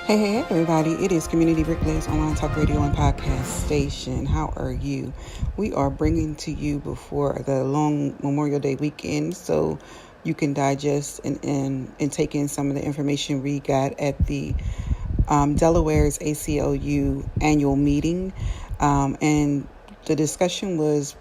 Hey, everybody. It is Community Bricklayers Online Talk Radio and Podcast Station. How are you? We are bringing to you before the long Memorial Day weekend so you can digest and take in some of the information we got at the Delaware's ACLU annual meeting. And the discussion was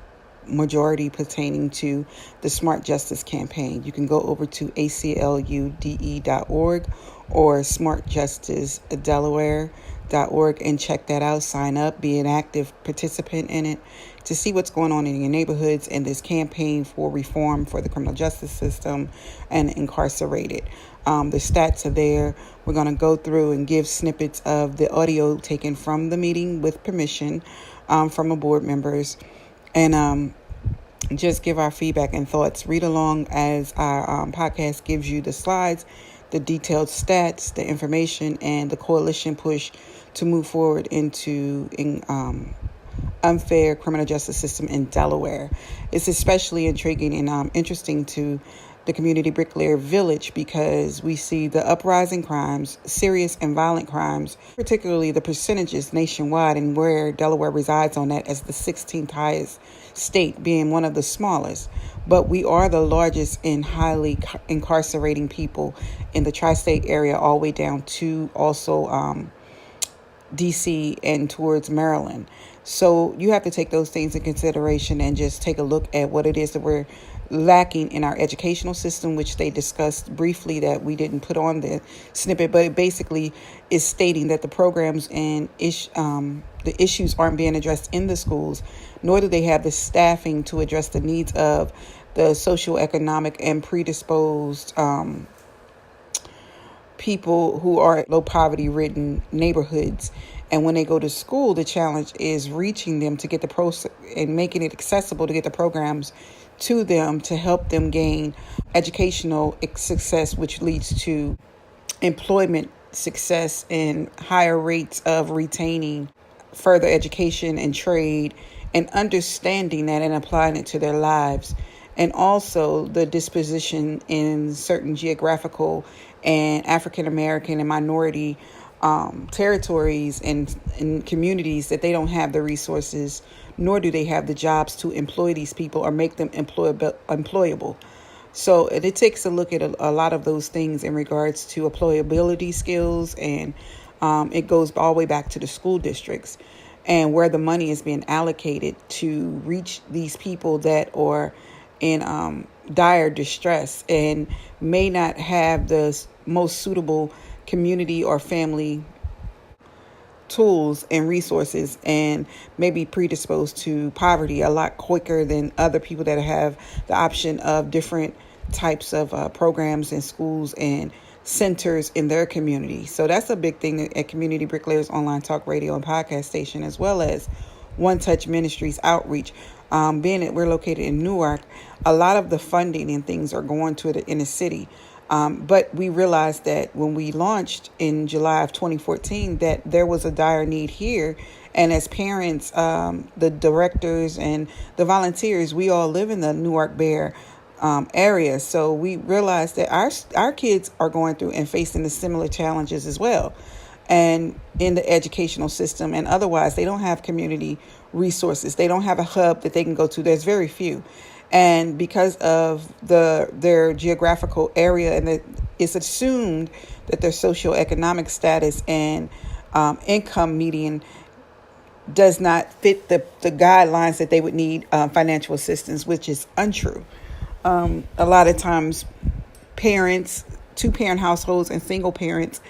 majority pertaining to the Smartjustice campaign. You can go over to aclude.org or smartjusticedelaware.org and check that out. Sign up, be an active participant in it to see what's going on in your neighborhoods and this campaign for reform for the criminal justice system and incarcerated. The stats are there. We're going to go through and give snippets of the audio taken from the meeting with permission from the board members, and just give our feedback and thoughts. Read along as our podcast gives you the slides, the detailed stats, the information, and the coalition push to move forward into unfair criminal justice system in Delaware. It's especially intriguing and interesting to the community bricklayer village because we see the uprising crimes, serious and violent crimes, particularly the percentages nationwide and where Delaware resides on that as the 16th highest state, being one of the smallest. But we are the largest in highly incarcerating people in the tri-state area, all the way down to also D.C. and towards Maryland. So you have to take those things in consideration and just take a look at what it is that we're lacking in our educational system, which they discussed briefly that we didn't put on the snippet, but it basically is stating that the programs and the issues aren't being addressed in the schools, nor do they have the staffing to address the needs of the socioeconomic and predisposed people who are low poverty ridden neighborhoods. And when they go to school, the challenge is reaching them to get the process and making it accessible to get the programs to them to help them gain educational success, which leads to employment success and higher rates of retaining further education and trade and understanding that and applying it to their lives. And also the disposition in certain geographical and African American and minority territories and communities that they don't have the resources, nor do they have the jobs to employ these people or make them employable. So it takes a look at a lot of those things in regards to employability skills, and it goes all the way back to the school districts and where the money is being allocated to reach these people that are in dire distress and may not have the most suitable community or family tools and resources, and maybe predisposed to poverty a lot quicker than other people that have the option of different types of programs and schools and centers in their community. So that's a big thing at Community Bricklayers Online Talk Radio and Podcast Station, as well as One Touch Ministries outreach. Being that we're located in Newark, a lot of the funding and things are going to the inner city. But we realized that when we launched in July of 2014, that there was a dire need here. And as parents, the directors and the volunteers, we all live in the Newark Bear area. So we realized that our kids are going through and facing the similar challenges as well. And in the educational system and otherwise, they don't have community resources. They don't have a hub that they can go to. There's very few. And because of their geographical area, and it's assumed that their socioeconomic status and income median does not fit the guidelines that they would need financial assistance, which is untrue. A lot of times, parents, two-parent households and single parents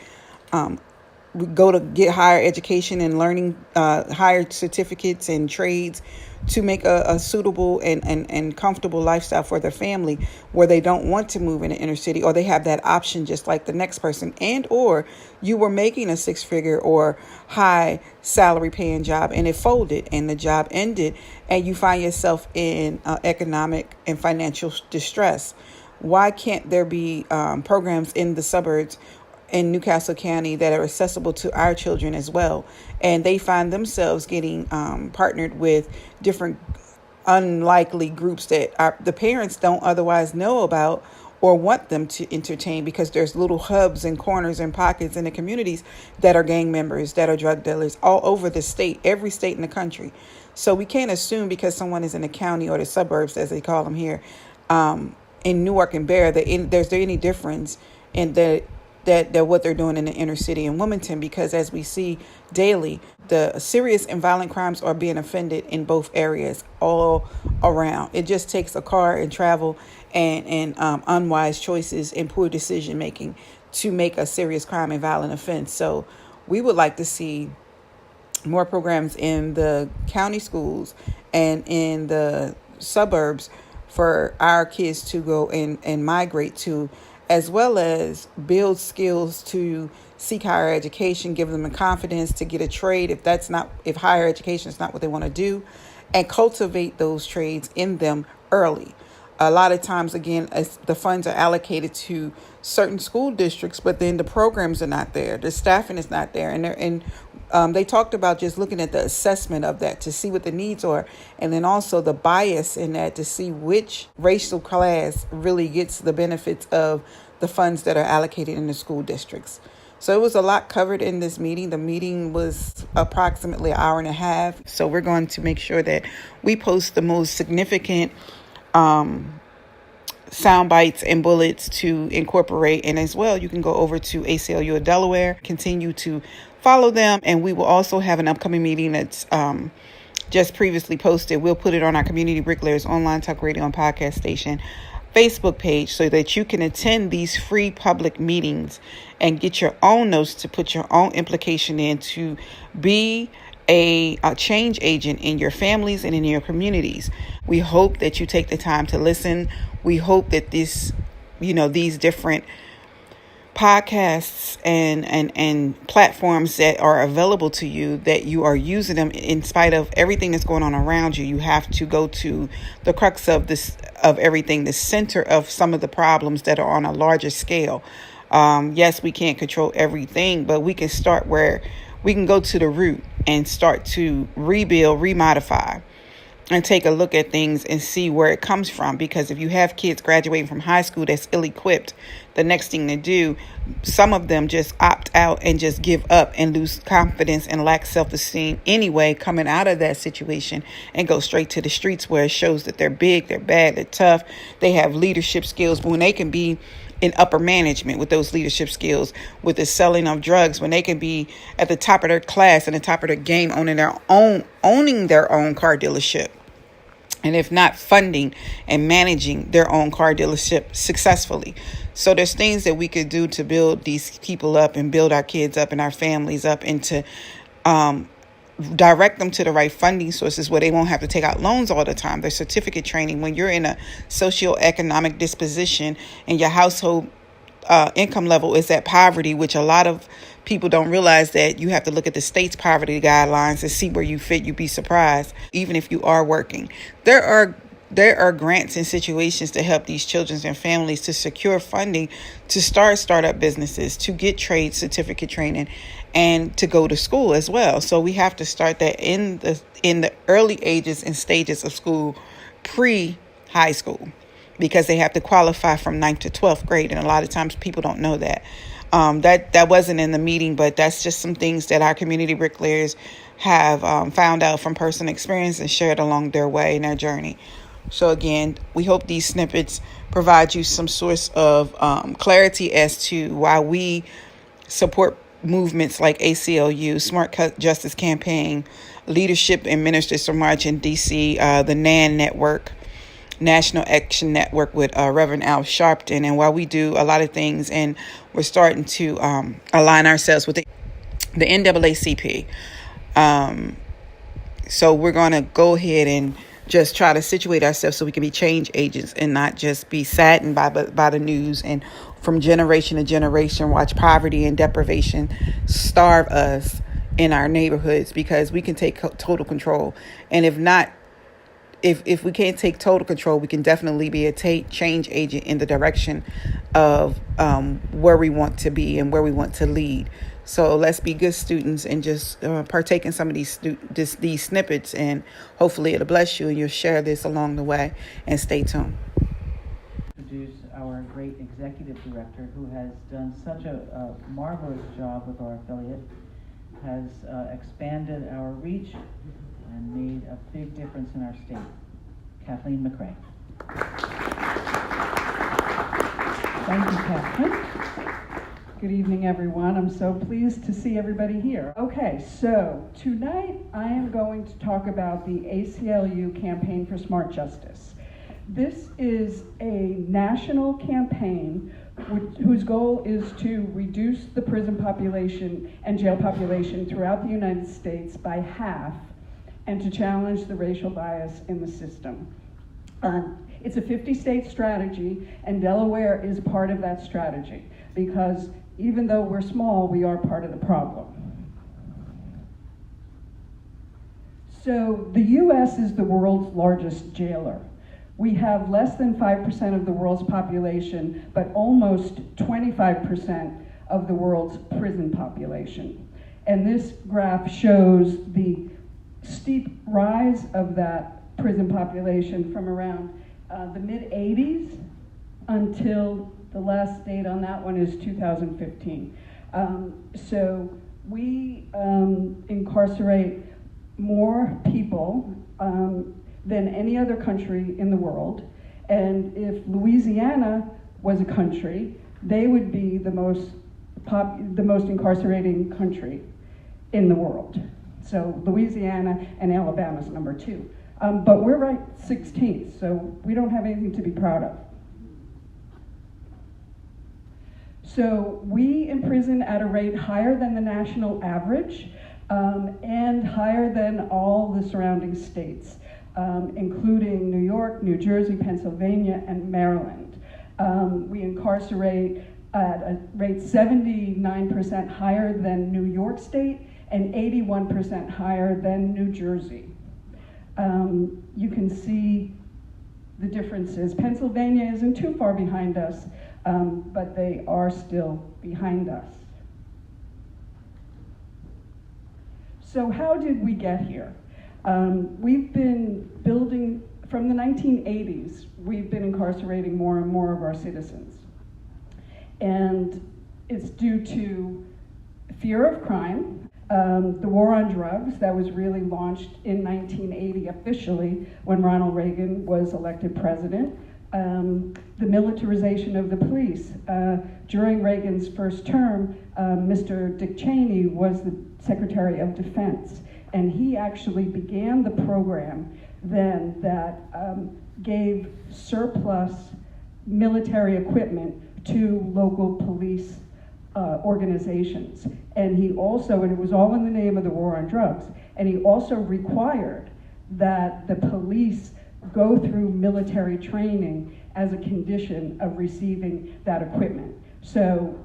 we go to get higher education and learning higher certificates and trades to make a suitable and comfortable lifestyle for their family, where they don't want to move in the inner city, or they have that option just like the next person, and or you were making a six-figure or high salary paying job and it folded and the job ended and you find yourself in economic and financial distress. Why can't there be programs in the suburbs in Newcastle County that are accessible to our children as well? And they find themselves getting partnered with different unlikely groups that the parents don't otherwise know about, or want them to entertain, because there's little hubs and corners and pockets in the communities that are gang members, that are drug dealers all over the state, every state in the country. So we can't assume because someone is in the county or the suburbs, as they call them here, in Newark and Bear, that there's any difference in that what they're doing in the inner city in Wilmington, because as we see daily, the serious and violent crimes are being offended in both areas all around. It just takes a car and travel and unwise choices and poor decision making to make a serious crime and violent offense. So we would like to see more programs in the county schools and in the suburbs for our kids to go and migrate to, as well as build skills to seek higher education, give them the confidence to get a trade if higher education is not what they want to do, and cultivate those trades in them early. A lot of times, again, as the funds are allocated to certain school districts, but then the programs are not there, the staffing is not there, and they talked about just looking at the assessment of that to see what the needs are, and then also the bias in that to see which racial class really gets the benefits of the funds that are allocated in the school districts. So it was a lot covered in this meeting. The meeting was approximately an hour and a half. So we're going to make sure that we post the most significant sound bites and bullets to incorporate. And as well, you can go over to ACLU of Delaware, continue to follow them. And we will also have an upcoming meeting that's just previously posted. We'll put it on our Community Bricklayers Online Talk Radio and Podcast Station Facebook page so that you can attend these free public meetings and get your own notes to put your own implication in to be a change agent in your families and in your communities. We hope that you take the time to listen. We hope that these different podcasts and platforms that are available to you, that you are using them in spite of everything that's going on around you. You have to go to the crux of everything, the center of some of the problems that are on a larger scale. Yes, we can't control everything, but we can start where we can go to the root and start to rebuild, remodify, and take a look at things and see where it comes from. Because if you have kids graduating from high school that's ill-equipped, the next thing to do, some of them just opt out and just give up and lose confidence and lack self-esteem anyway, coming out of that situation, and go straight to the streets where it shows that they're big, they're bad, they're tough, they have leadership skills. But when they can be in upper management with those leadership skills, with the selling of drugs, when they can be at the top of their class and the top of their game, owning their own car dealership, and if not, funding and managing their own car dealership successfully. So there's things that we could do to build these people up and build our kids up and our families up, and to direct them to the right funding sources where they won't have to take out loans all the time. There's certificate training. When you're in a socioeconomic disposition and your household income level is at poverty, which a lot of people don't realize, that you have to look at the state's poverty guidelines to see where you fit. You'd be surprised, even if you are working. There are grants and situations to help these children and families to secure funding to startup businesses, to get trade certificate training, and to go to school as well. So we have to start that in the early ages and stages of school, pre-high school, because they have to qualify from 9th to 12th grade. And a lot of times people don't know that. That wasn't in the meeting, but that's just some things that our community bricklayers have found out from personal experience and shared along their way in their journey. So again, we hope these snippets provide you some source of clarity as to why we support movements like ACLU, Smartjustice Campaign, Leadership and Ministers for March in D.C., the NAN Network, National Action Network with Reverend Al Sharpton, and why we do a lot of things, and we're starting to align ourselves with the NAACP. So we're going to go ahead and just try to situate ourselves so we can be change agents and not just be saddened by the news, and from generation to generation watch poverty and deprivation starve us in our neighborhoods, because we can take total control. And if we can't take total control, we can definitely be a change agent in the direction of where we want to be and where we want to lead. So let's be good students and just partake in some of these snippets, and hopefully it'll bless you and you'll share this along the way, and stay tuned. our great executive director, who has done such a marvelous job with our affiliate, has expanded our reach and made a big difference in our state. Kathleen McRae. Thank you, Catherine. Good evening, everyone. I'm so pleased to see everybody here. Okay, so tonight I am going to talk about the ACLU Campaign for Smart Justice. This is a national campaign whose goal is to reduce the prison population and jail population throughout the United States by half and to challenge the racial bias in the system. It's a 50-state strategy, and Delaware is part of that strategy because even though we're small, we are part of the problem. So the US is the world's largest jailer. We have less than 5% of the world's population, but almost 25% of the world's prison population. And this graph shows the steep rise of that prison population from around the mid-80s until the last date on that one is 2015. So we incarcerate more people than any other country in the world. And if Louisiana was a country, they would be the most incarcerating country in the world. So Louisiana and Alabama's number 2. But we're ranked 16th, so we don't have anything to be proud of. So we imprison at a rate higher than the national average and higher than all the surrounding states, including New York, New Jersey, Pennsylvania, and Maryland. We incarcerate at a rate 79% higher than New York State and 81% higher than New Jersey. You can see the differences. Pennsylvania isn't too far behind us, but they are still behind us. So how did we get here? We've been building, from the 1980s, we've been incarcerating more and more of our citizens. And it's due to fear of crime, the war on drugs that was really launched in 1980 officially when Ronald Reagan was elected president, the militarization of the police. During Reagan's first term, Mr. Dick Cheney was the Secretary of Defense, and he actually began the program then that gave surplus military equipment to local police organizations. And he also, and it was all in the name of the war on drugs, and he also required that the police go through military training as a condition of receiving that equipment. So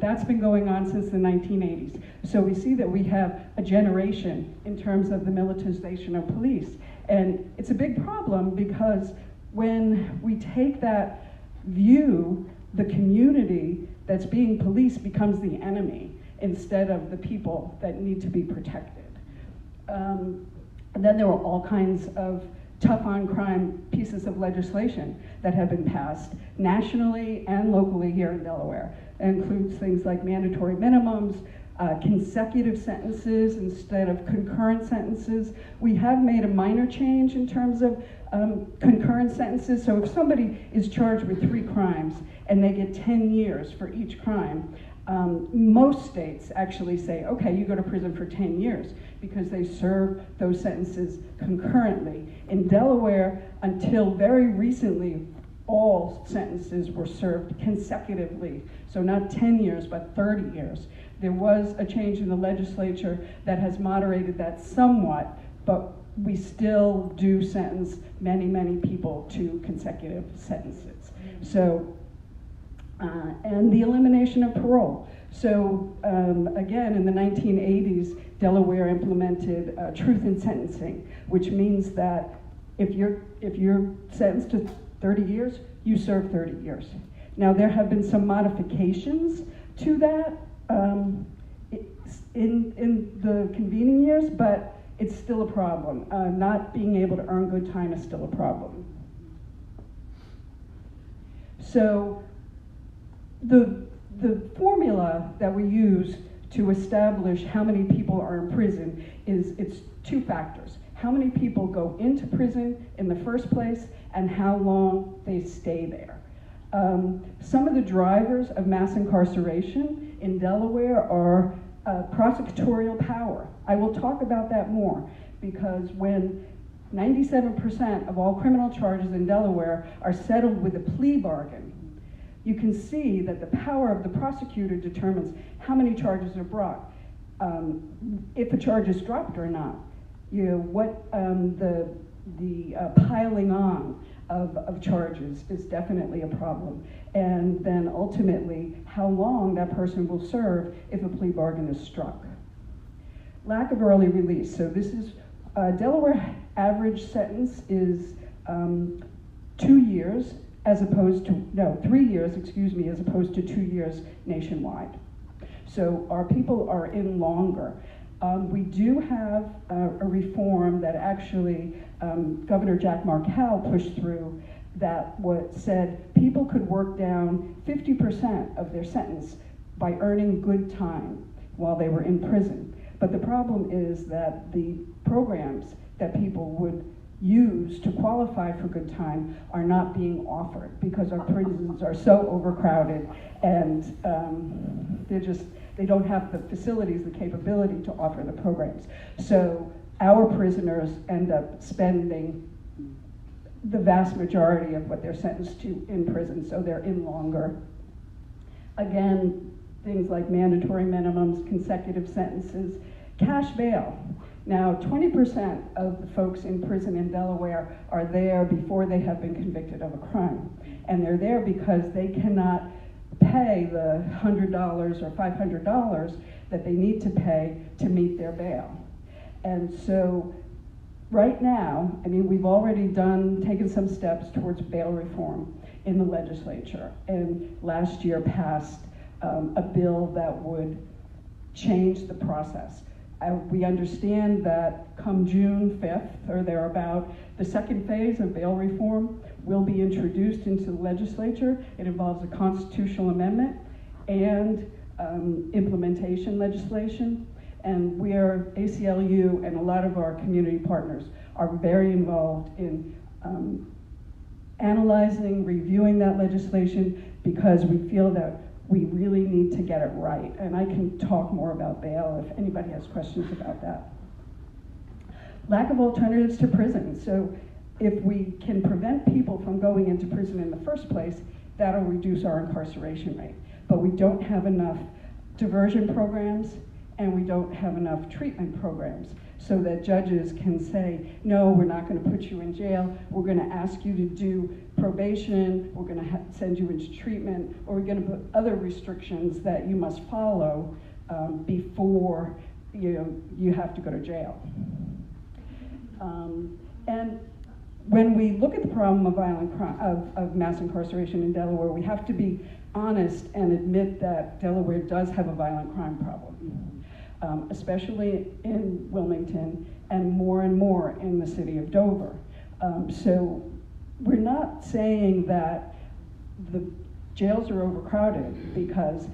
that's been going on since the 1980s. So we see that we have a generation in terms of the militarization of police. And it's a big problem because when we take that view, the community that's being policed becomes the enemy instead of the people that need to be protected. And then there were all kinds of tough on crime pieces of legislation that have been passed nationally and locally here in Delaware. It includes things like mandatory minimums, consecutive sentences instead of concurrent sentences. We have made a minor change in terms of concurrent sentences. So if somebody is charged with 3 crimes and they get 10 years for each crime, most states actually say, okay, you go to prison for 10 years because they serve those sentences concurrently. In Delaware, until very recently, all sentences were served consecutively. So not 10 years, but 30 years. There was a change in the legislature that has moderated that somewhat, but we still do sentence many, many people to consecutive sentences. So, and the elimination of parole. So again, in the 1980s, Delaware implemented truth in sentencing, which means that if you're sentenced to 30 years, you serve 30 years. Now there have been some modifications to that in the convening years, but it's still a problem. Not being able to earn good time is still a problem. So the formula that we use to establish how many people are in prison it's two factors. How many people go into prison in the first place and how long they stay there. Some of the drivers of mass incarceration in Delaware are prosecutorial power. I will talk about that more, because when 97% of all criminal charges in Delaware are settled with a plea bargain, you can see that the power of the prosecutor determines how many charges are brought, if a charge is dropped or not, what the piling on of charges is definitely a problem, and then ultimately how long that person will serve if a plea bargain is struck. Lack of early release. So this is Delaware average sentence is 2 years as opposed to 3 years, as opposed to 2 years nationwide. So our people are in longer. We do have a reform that actually Governor Jack Markell pushed through that said people could work down 50% of their sentence by earning good time while they were in prison. But the problem is that the programs that people would use to qualify for good time are not being offered because our prisons are so overcrowded, and they don't have the facilities, the capability to offer the programs. So our prisoners end up spending the vast majority of what they're sentenced to in prison, so they're in longer. Again, things like mandatory minimums, consecutive sentences, cash bail. Now, 20% of the folks in prison in Delaware are there before they have been convicted of a crime. And they're there because they cannot pay the $100 or $500 that they need to pay to meet their bail. And so right now, we've already taken some steps towards bail reform in the legislature, and last year passed a bill that would change the process. We understand that come June 5th or thereabout, the second phase of bail reform will be introduced into the legislature. It involves a constitutional amendment and implementation legislation. And ACLU and a lot of our community partners are very involved in analyzing, reviewing that legislation, because we feel that we really need to get it right. And I can talk more about bail if anybody has questions about that. Lack of alternatives to prison. So if we can prevent people from going into prison in the first place, that'll reduce our incarceration rate. But we don't have enough diversion programs, and we don't have enough treatment programs so that judges can say, no, we're not going to put you in jail, we're going to ask you to do probation, we're going to send you into treatment, or we're going to put other restrictions that you must follow before you have to go to jail. And when we look at the problem of violent crime, of mass incarceration in Delaware, we have to be honest and admit that Delaware does have a violent crime problem, especially in Wilmington and more in the city of Dover. So we're not saying that the jails are overcrowded because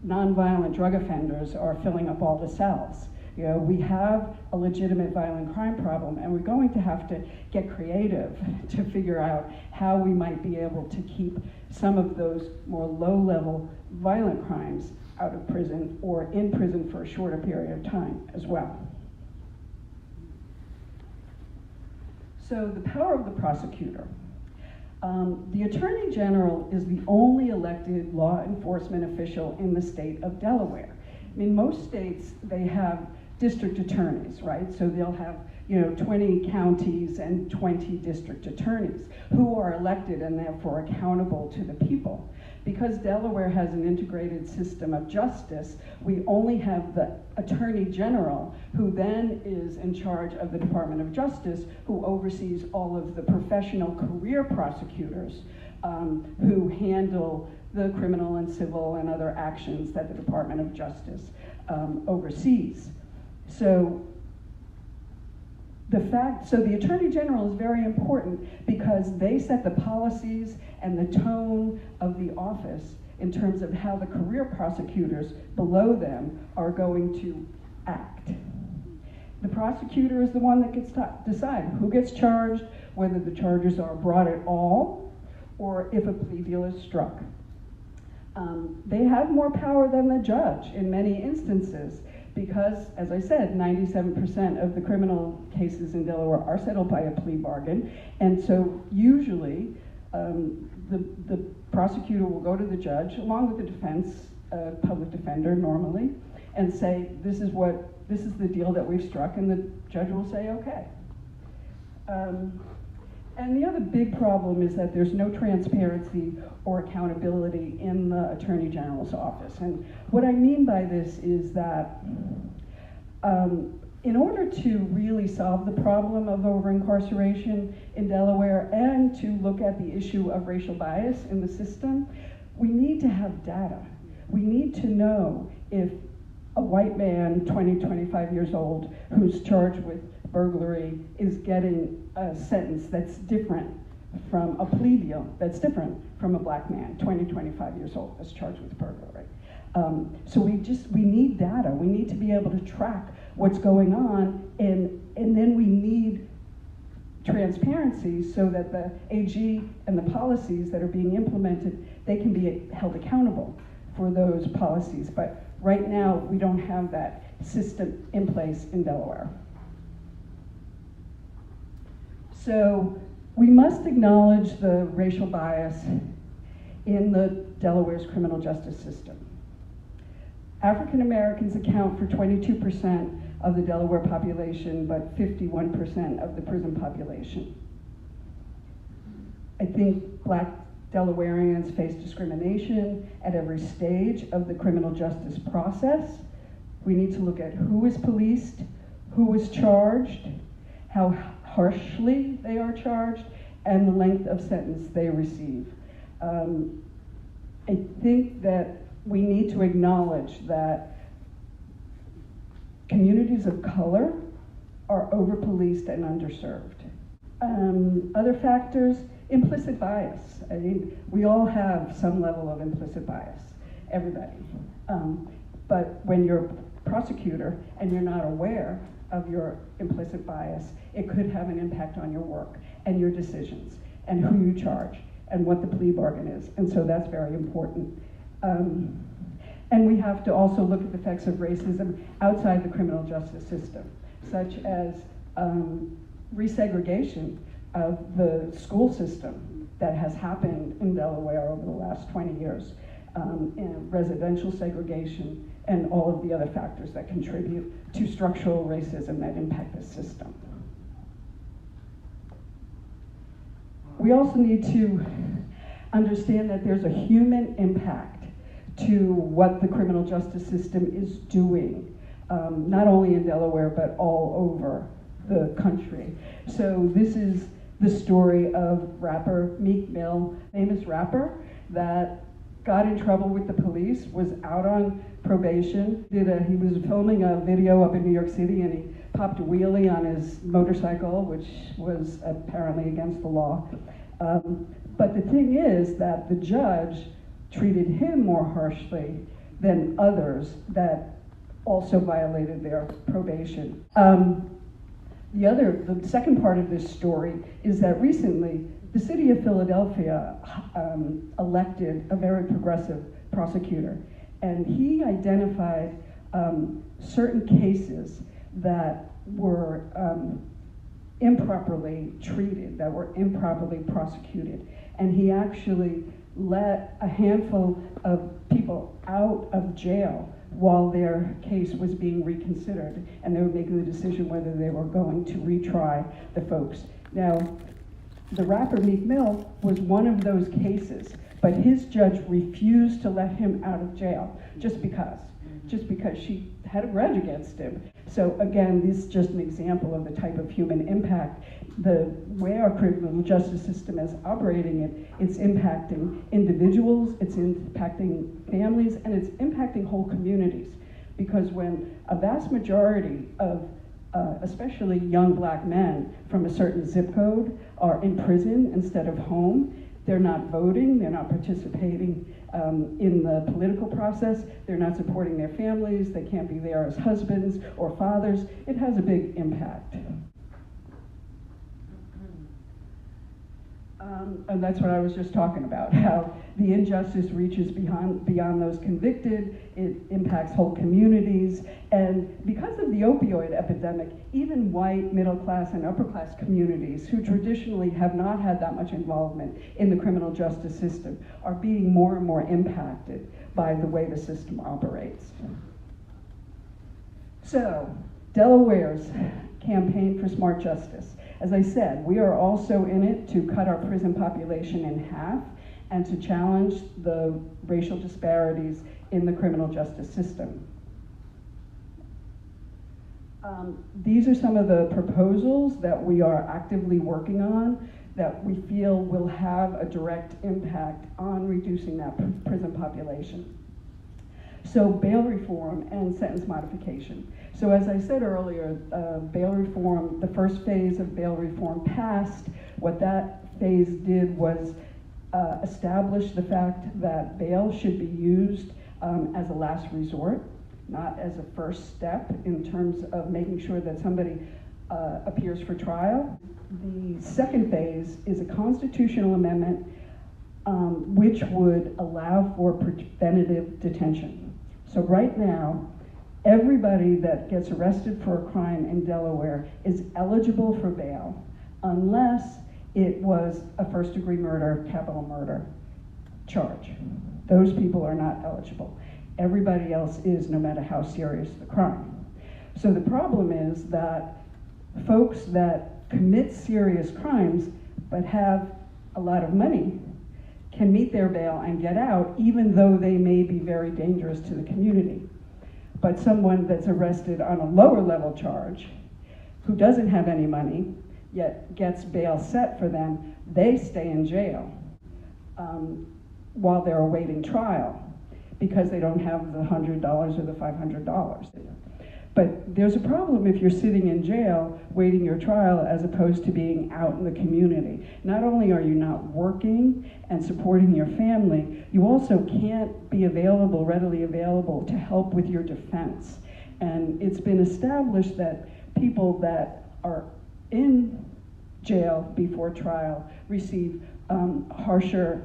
nonviolent drug offenders are filling up all the cells. We have a legitimate violent crime problem, and we're going to have to get creative to figure out how we might be able to keep some of those more low-level violent crimes out of prison or in prison for a shorter period of time as well. So the power of the prosecutor. The Attorney General is the only elected law enforcement official in the state of Delaware. Most states, they have district attorneys, right? So they'll have 20 counties and 20 district attorneys who are elected and therefore accountable to the people. Because Delaware has an integrated system of justice, we only have the Attorney General, who then is in charge of the Department of Justice, who oversees all of the professional career prosecutors who handle the criminal and civil and other actions that the Department of Justice oversees. So So the Attorney General is very important because they set the policies and the tone of the office in terms of how the career prosecutors below them are going to act. The prosecutor is the one that gets to decide who gets charged, whether the charges are brought at all, or if a plea deal is struck. They have more power than the judge in many instances because, as I said, 97% of the criminal cases in Delaware are settled by a plea bargain, and so usually the prosecutor will go to the judge along with the defense, public defender normally, and say, this is the deal that we've struck, and the judge will say, okay. And the other big problem is that there's no transparency or accountability in the Attorney General's office. And what I mean by this is that in order to really solve the problem of over-incarceration in Delaware and to look at the issue of racial bias in the system, we need to have data. We need to know if a white man, 20, 25 years old, who's charged with burglary is getting a sentence that's different from a plea deal, that's different from a black man, 20, 25 years old, that's charged with burglary. So we need data. We need to be able to track what's going on, and then we need transparency so that the AG and the policies that are being implemented, they can be held accountable for those policies. But right now, we don't have that system in place in Delaware. So we must acknowledge the racial bias in the Delaware's criminal justice system. African Americans account for 22% of the Delaware population, but 51% of the prison population. I think black Delawareans face discrimination at every stage of the criminal justice process. We need to look at who is policed, who is charged, how harshly they are charged, and the length of sentence they receive. I think that we need to acknowledge that communities of color are over-policed and underserved. Other factors, implicit bias. I mean, we all have some level of implicit bias, everybody. But when you're a prosecutor and you're not aware of your implicit bias, it could have an impact on your work and your decisions and who you charge and what the plea bargain is. And so that's very important. And we have to also look at the effects of racism outside the criminal justice system, such as resegregation of the school system that has happened in Delaware over the last 20 years, and residential segregation, and all of the other factors that contribute to structural racism that impact the system. We also need to understand that there's a human impact to what the criminal justice system is doing, not only in Delaware, but all over the country. So this is the story of rapper Meek Mill, famous rapper that got in trouble with the police, was out on probation, he was filming a video up in New York City, and he popped a wheelie on his motorcycle, which was apparently against the law. But the thing is that the judge treated him more harshly than others that also violated their probation. The second part of this story is that recently the city of Philadelphia elected a very progressive prosecutor, and he identified certain cases that were improperly treated, that were improperly prosecuted, and he actually let a handful of people out of jail while their case was being reconsidered, and they were making the decision whether they were going to retry the folks. Now, the rapper Meek Mill was one of those cases, but his judge refused to let him out of jail just because she had a grudge against him. So again, this is just an example of the type of human impact. The way our criminal justice system is operating, it's impacting individuals, it's impacting families, and it's impacting whole communities. Because when a vast majority of especially young black men from a certain zip code, are in prison instead of home. They're not voting, they're not participating in the political process, they're not supporting their families, they can't be there as husbands or fathers. It has a big impact. And that's what I was just talking about, how the injustice reaches beyond those convicted, it impacts whole communities, and because of the opioid epidemic, even white, middle class, and upper class communities who traditionally have not had that much involvement in the criminal justice system are being more and more impacted by the way the system operates. So, Delaware's campaign for smart justice. As I said, we are also in it to cut our prison population in half and to challenge the racial disparities in the criminal justice system. These are some of the proposals that we are actively working on that we feel will have a direct impact on reducing that prison population. So bail reform and sentence modification. So as I said earlier, bail reform, the first phase of bail reform passed. What that phase did was establish the fact that bail should be used as a last resort, not as a first step in terms of making sure that somebody appears for trial. The second phase is a constitutional amendment which would allow for preventative detention. So right now, everybody that gets arrested for a crime in Delaware is eligible for bail unless it was a first-degree murder, capital murder charge. Those people are not eligible. Everybody else is, no matter how serious the crime. So the problem is that folks that commit serious crimes but have a lot of money can meet their bail and get out, even though they may be very dangerous to the community. But someone that's arrested on a lower level charge, who doesn't have any money, yet gets bail set for them, they stay in jail while they're awaiting trial because they don't have the $100 or the $500. But there's a problem if you're sitting in jail waiting your trial as opposed to being out in the community. Not only are you not working and supporting your family, you also can't be readily available to help with your defense. And it's been established that people that are in jail before trial receive harsher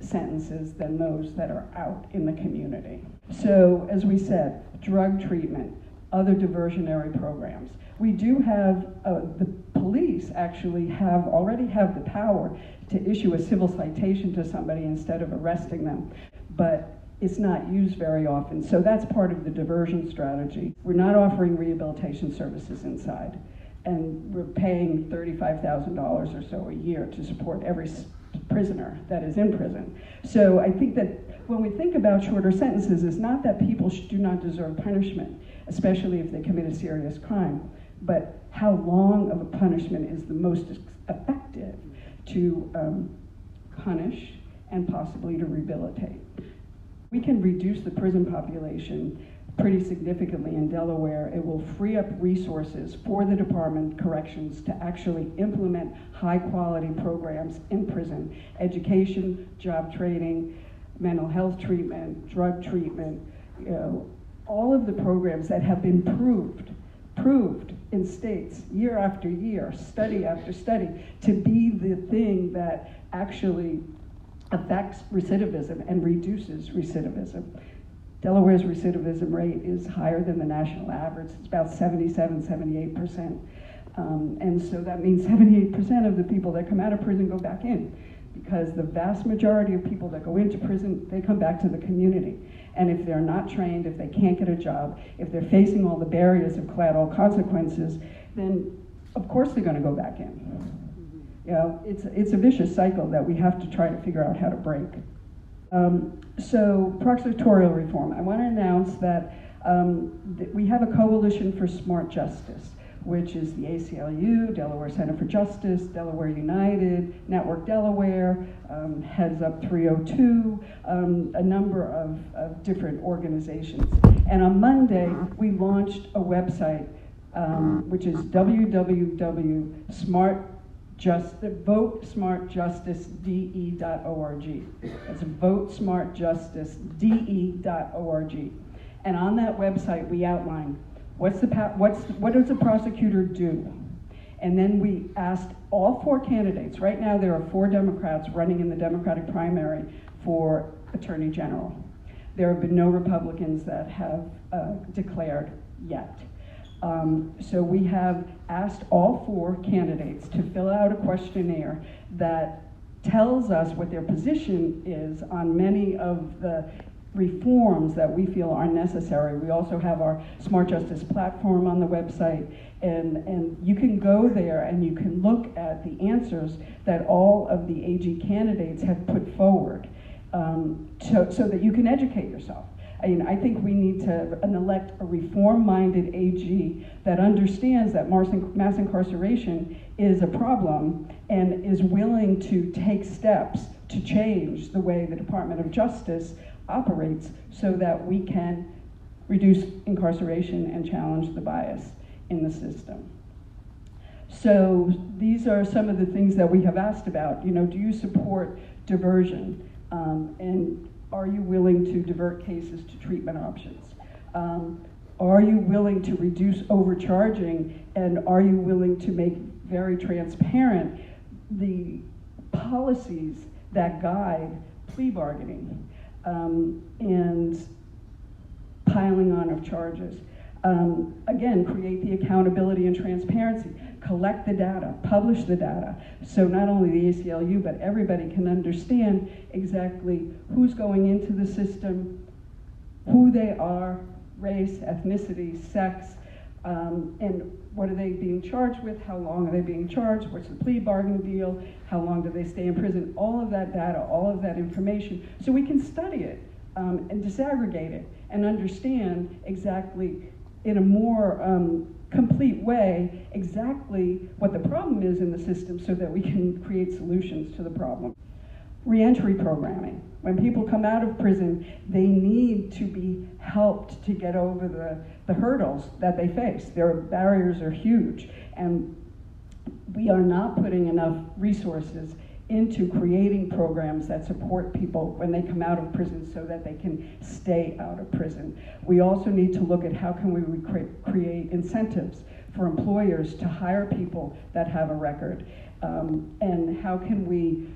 sentences than those that are out in the community. So, as we said, drug treatment, other diversionary programs. We do have, the police actually already have the power to issue a civil citation to somebody instead of arresting them, but it's not used very often. So that's part of the diversion strategy. We're not offering rehabilitation services inside, and we're paying $35,000 or so a year to support every prisoner that is in prison. So I think that when we think about shorter sentences, it's not that people do not deserve punishment, especially if they commit a serious crime, but how long of a punishment is the most effective to punish and possibly to rehabilitate. We can reduce the prison population pretty significantly in Delaware. It will free up resources for the Department of Corrections to actually implement high-quality programs in prison: education, job training, mental health treatment, drug treatment, all of the programs that have been proved in states year after year, study after study, to be the thing that actually affects recidivism and reduces recidivism. Delaware's recidivism rate is higher than the national average. It's about 77, 78%. And so that means 78% of the people that come out of prison go back in, because the vast majority of people that go into prison, they come back to the community. And if they're not trained, if they can't get a job, if they're facing all the barriers of collateral consequences, then of course they're gonna go back in. You know, it's a vicious cycle that we have to try to figure out how to break. So prosecutorial reform. I want to announce that we have a coalition for smart justice, which is the ACLU, Delaware Center for Justice, Delaware United, Network Delaware, Heads Up 302, a number of different organizations. And on Monday, we launched a website which is votesmartjusticede.org. That's votesmartjusticede.org. And on that website, we outline what does a prosecutor do? And then we asked all 4 candidates. Right now, there are 4 Democrats running in the Democratic primary for Attorney General. There have been no Republicans that have declared yet. So we have asked all 4 candidates to fill out a questionnaire that tells us what their position is on many of the reforms that we feel are necessary. We also have our Smart Justice platform on the website, and you can go there and you can look at the answers that all of the AG candidates have put forward, so that you can educate yourself. I think we need to elect a reform-minded AG that understands that mass incarceration is a problem and is willing to take steps to change the way the Department of Justice operates so that we can reduce incarceration and challenge the bias in the system. So these are some of the things that we have asked about. Do you support diversion? And are you willing to divert cases to treatment options? Are you willing to reduce overcharging? And are you willing to make very transparent the policies that guide plea bargaining and piling on of charges? Again, create the accountability and transparency, collect the data, publish the data, so not only the ACLU, but everybody can understand exactly who's going into the system, who they are, race, ethnicity, sex, and what are they being charged with, how long are they being charged, what's the plea bargain deal, how long do they stay in prison, all of that data, all of that information, so we can study it and disaggregate it and understand exactly in a more complete way exactly what the problem is in the system so that we can create solutions to the problem. Reentry programming. When people come out of prison, they need to be helped to get over the hurdles that they face. Their barriers are huge, and we are not putting enough resources into creating programs that support people when they come out of prison so that they can stay out of prison. We also need to look at how can we create incentives for employers to hire people that have a record, and how can we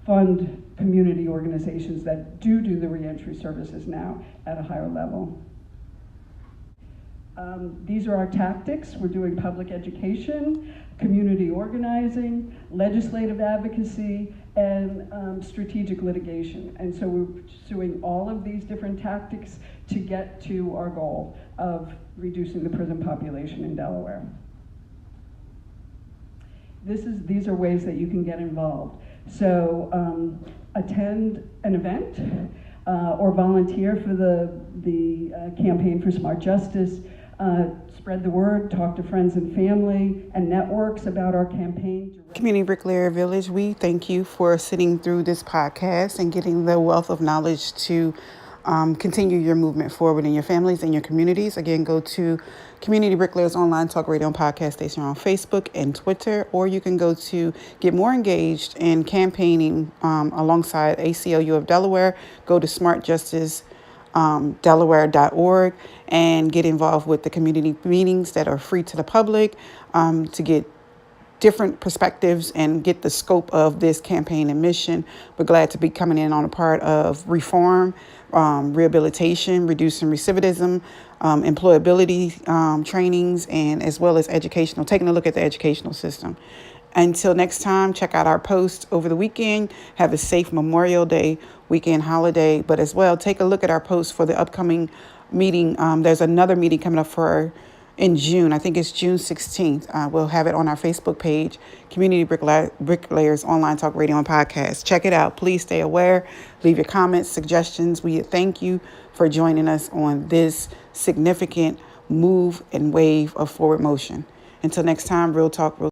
fund community organizations that do the reentry services now at a higher level. These are our tactics. We're doing public education, community organizing, legislative advocacy, and strategic litigation. And so we're pursuing all of these different tactics to get to our goal of reducing the prison population in Delaware. These are ways that you can get involved. So attend an event or volunteer for the campaign for Smart Justice. Spread the word, talk to friends and family and networks about our campaign. Community Bricklayer Village, we thank you for sitting through this podcast and getting the wealth of knowledge to continue your movement forward in your families and your communities. Again, go to Community Bricklayers Online Talk Radio and Podcast Station on Facebook and Twitter, or you can go to get more engaged in campaigning alongside ACLU of Delaware. Go to Smartjustice Delaware.org and get involved with the community meetings that are free to the public to get different perspectives and get the scope of this campaign and mission. We're glad to be coming in on a part of reform, rehabilitation, reducing recidivism, employability trainings, and as well as educational, taking a look at the educational system. Until next time, check out our posts over the weekend. Have a safe Memorial Day weekend holiday, but as well, take a look at our posts for the upcoming meeting. There's another meeting coming up in June. I think it's June 16th. We'll have it on our Facebook page, Community Bricklayers Online Talk Radio and Podcast. Check it out. Please stay aware. Leave your comments, suggestions. We thank you for joining us on this significant move and wave of forward motion. Until next time, Real Talk, Real